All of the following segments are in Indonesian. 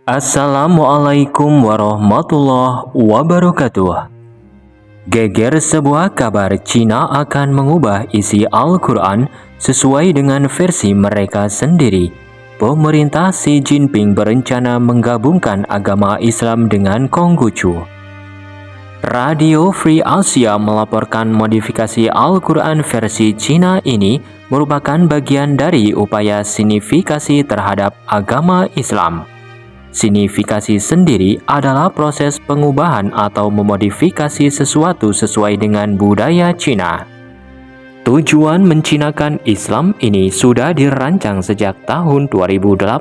Assalamualaikum warahmatullahi wabarakatuh. Geger sebuah kabar Cina akan mengubah isi Al-Quran sesuai dengan versi mereka sendiri. Pemerintah Xi Jinping berencana menggabungkan agama Islam dengan Konghucu. Radio Free Asia melaporkan modifikasi Al-Quran versi Cina ini merupakan bagian dari upaya signifikasi terhadap agama Islam. Signifikasi sendiri adalah proses pengubahan atau memodifikasi sesuatu sesuai dengan budaya Cina. Tujuan mencinakan Islam ini sudah dirancang sejak tahun 2018.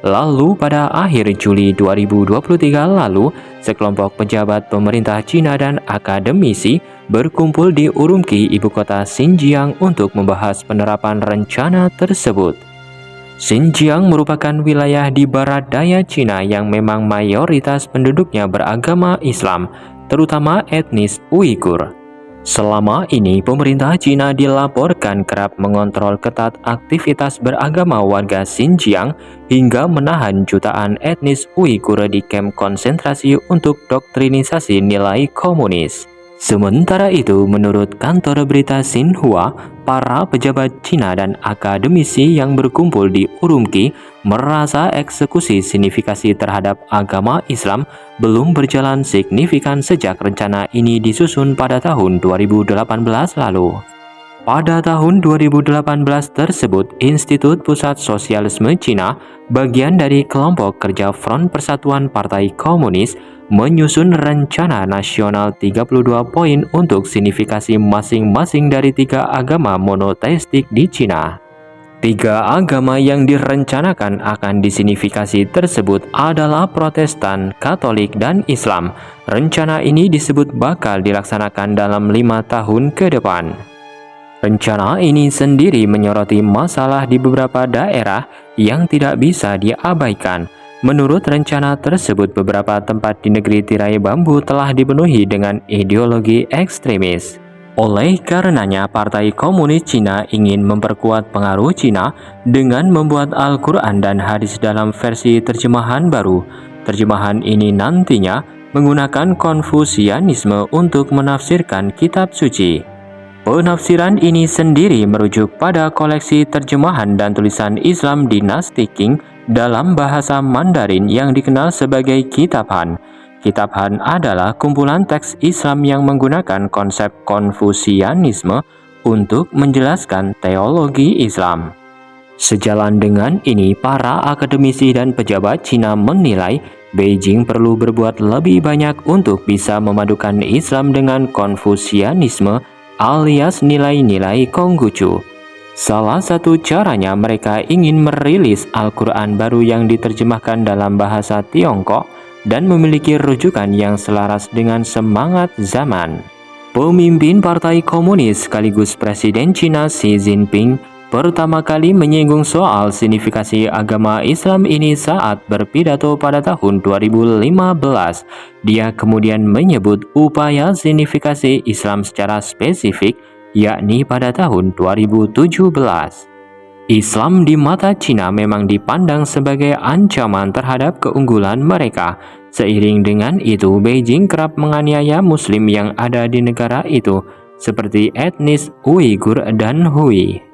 Lalu pada akhir Juli 2023 lalu, sekelompok pejabat pemerintah Cina dan akademisi berkumpul di Urumqi, ibu kota Xinjiang, untuk membahas penerapan rencana tersebut. Xinjiang merupakan wilayah di barat daya Cina yang memang mayoritas penduduknya beragama Islam, terutama etnis Uighur. Selama ini, pemerintah Cina dilaporkan kerap mengontrol ketat aktivitas beragama warga Xinjiang hingga menahan jutaan etnis Uighur di kamp konsentrasi untuk doktrinisasi nilai komunis. Sementara itu, menurut kantor berita Xinhua, para pejabat Cina dan akademisi yang berkumpul di Urumqi merasa eksekusi signifikasi terhadap agama Islam belum berjalan signifikan sejak rencana ini disusun pada tahun 2018 lalu. Pada tahun 2018 tersebut, Institut Pusat Sosialisme Cina, bagian dari kelompok kerja Front Persatuan Partai Komunis, menyusun rencana nasional 32 poin untuk signifikasi masing-masing dari tiga agama monoteistik di Cina. Tiga agama yang direncanakan akan disignifikasi tersebut adalah Protestan, Katolik, dan Islam. Rencana ini disebut bakal dilaksanakan dalam 5 tahun ke depan. Rencana ini sendiri menyoroti masalah di beberapa daerah yang tidak bisa diabaikan. Menurut rencana tersebut, beberapa tempat di negeri tirai bambu telah dipenuhi dengan ideologi ekstremis. Oleh karenanya, Partai Komunis Cina ingin memperkuat pengaruh Cina dengan membuat Al-Quran dan hadis dalam versi terjemahan baru. Terjemahan ini nantinya menggunakan Konfusianisme untuk menafsirkan kitab suci. Penafsiran ini sendiri merujuk pada koleksi terjemahan dan tulisan Islam dinasti Qing dalam bahasa Mandarin yang dikenal sebagai Kitab Han. Kitab Han adalah kumpulan teks Islam yang menggunakan konsep Konfusianisme untuk menjelaskan teologi Islam. Sejalan dengan ini, para akademisi dan pejabat Cina menilai Beijing perlu berbuat lebih banyak untuk bisa memadukan Islam dengan Konfusianisme alias nilai-nilai Konghucu. Salah satu caranya mereka ingin merilis Al-Quran baru yang diterjemahkan dalam bahasa Tiongkok dan memiliki rujukan yang selaras dengan semangat zaman. Pemimpin Partai Komunis sekaligus Presiden Cina Xi Jinping pertama kali menyinggung soal signifikasi agama Islam ini saat berpidato pada tahun 2015. Dia kemudian menyebut upaya signifikasi Islam secara spesifik, yakni pada tahun 2017. Islam di mata Cina memang dipandang sebagai ancaman terhadap keunggulan mereka. Seiring dengan itu, Beijing kerap menganiaya Muslim yang ada di negara itu, seperti etnis Uighur dan Hui.